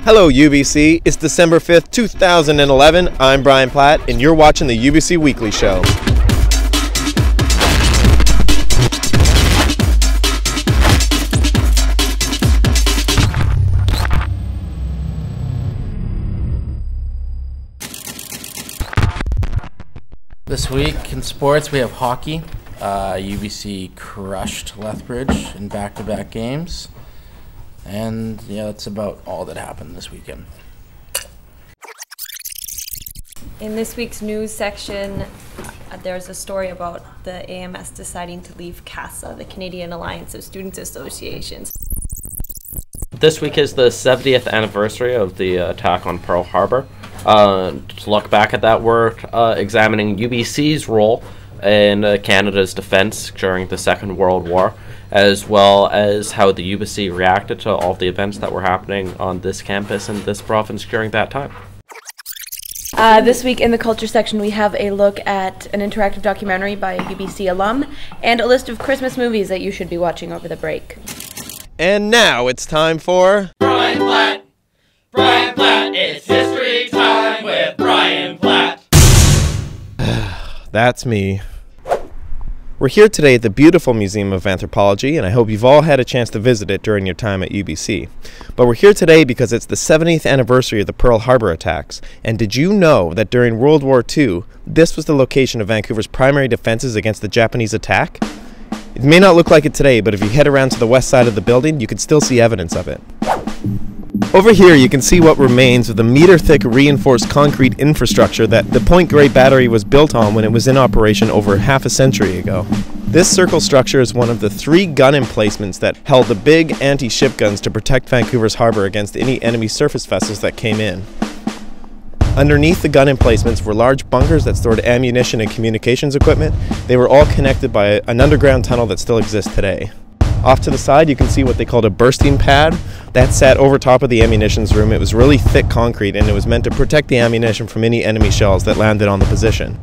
Hello UBC, it's December 5th, 2011. I'm Brian Platt and you're watching the Ubyssey Weekly Show. This week in sports we have hockey. UBC crushed Lethbridge in back-to-back games. And yeah, that's about all that happened this weekend. In this week's news section, there's a story about the AMS deciding to leave CASA, the Canadian Alliance of Students Associations. This week is the 70th anniversary of the attack on Pearl Harbor. To look back at that, we're examining UBC's role in Canada's defense during the Second World War, as well as how the UBC reacted to all the events that were happening on this campus and this province during that time. This week in the culture section we have a look at an interactive documentary by a UBC alum and a list of Christmas movies that you should be watching over the break. And now it's time for Brian Platt. Brian Platt, it's history time with Brian Platt. That's me. We're here today at the beautiful Museum of Anthropology, and I hope you've all had a chance to visit it during your time at UBC. But we're here today because it's the 70th anniversary of the Pearl Harbor attacks. And did you know that during World War II, this was the location of Vancouver's primary defenses against the Japanese attack? It may not look like it today, but if you head around to the west side of the building, you can still see evidence of it. Over here, you can see what remains of the meter-thick reinforced concrete infrastructure that the Point Grey Battery was built on when it was in operation over half a century ago. This circle structure is one of the 3 gun emplacements that held the big anti-ship guns to protect Vancouver's harbour against any enemy surface vessels that came in. Underneath the gun emplacements were large bunkers that stored ammunition and communications equipment. They were all connected by an underground tunnel that still exists today. Off to the side, you can see what they called a bursting pad. That sat over top of the ammunitions room. It was really thick concrete and it was meant to protect the ammunition from any enemy shells that landed on the position.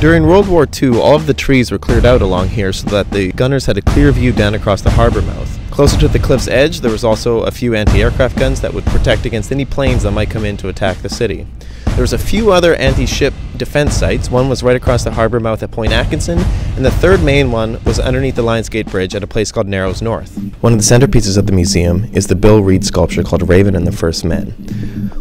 During World War II, all of the trees were cleared out along here so that the gunners had a clear view down across the harbour mouth. Closer to the cliff's edge, there was also a few anti-aircraft guns that would protect against any planes that might come in to attack the city. There was a few other anti-ship defense sites. One was right across the harbour mouth at Point Atkinson, and the third main one was underneath the Lionsgate Bridge at a place called Narrows North. One of the centerpieces of the museum is the Bill Reed sculpture called Raven and the First Men.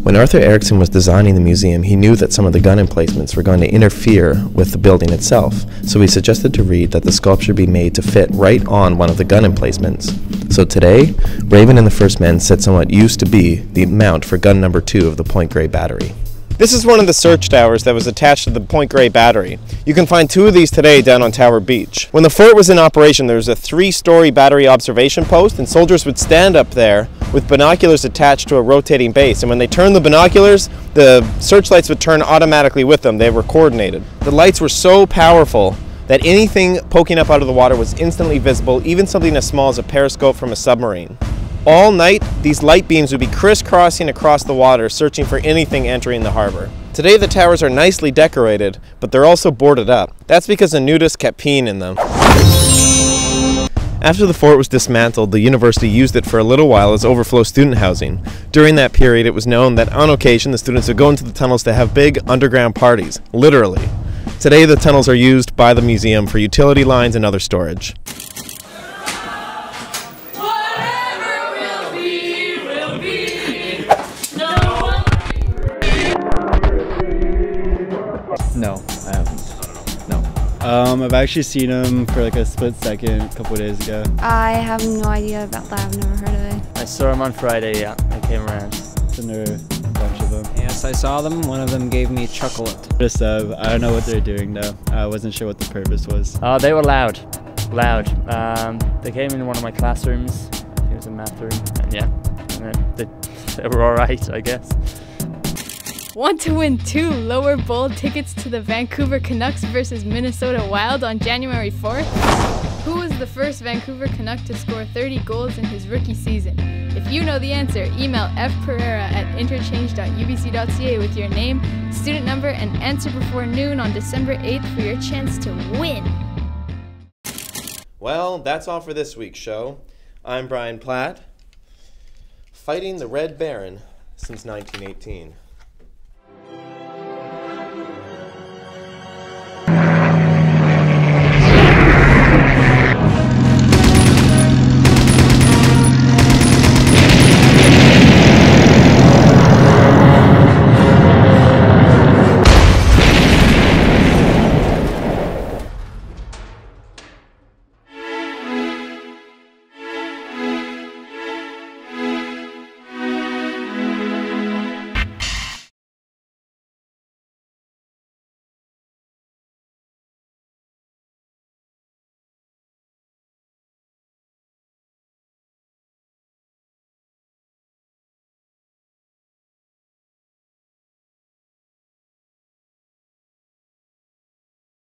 When Arthur Erickson was designing the museum, he knew that some of the gun emplacements were going to interfere with the building itself, so he suggested to Reed that the sculpture be made to fit right on one of the gun emplacements. So today, Raven and the First Men sits on what used to be the mount for gun number 2 of the Point Grey Battery. This is one of the search towers that was attached to the Point Grey Battery. You can find 2 of these today down on Tower Beach. When the fort was in operation, there was a 3-story battery observation post, and soldiers would stand up there with binoculars attached to a rotating base. And when they turned the binoculars, the searchlights would turn automatically with them. They were coordinated. The lights were so powerful that anything poking up out of the water was instantly visible, even something as small as a periscope from a submarine. All night, these light beams would be crisscrossing across the water, searching for anything entering the harbor. Today, the towers are nicely decorated, but they're also boarded up. That's because the nudists kept peeing in them. After the fort was dismantled, the university used it for a little while as overflow student housing. During that period, it was known that on occasion, the students would go into the tunnels to have big underground parties, literally. Today, the tunnels are used by the museum for utility lines and other storage. No, I haven't. No. I've actually seen him for like a split second a couple days ago. I have no idea about that. I've never heard of it. I saw him on Friday, yeah. I came around. And there were a bunch of them. Yes, I saw them. One of them gave me chocolate. Just, I don't know what they're doing though. I wasn't sure what the purpose was. Oh, they were loud. Loud. They came in one of my classrooms. I think it was a math room. And yeah, and they were alright, I guess. Want to win 2 lower bowl tickets to the Vancouver Canucks versus Minnesota Wild on January 4th? Who was the first Vancouver Canuck to score 30 goals in his rookie season? If you know the answer, email fpereira@interchange.ubc.ca with your name, student number, and answer before noon on December 8th for your chance to win. Well, that's all for this week's show. I'm Brian Platt, fighting the Red Baron. since 1918.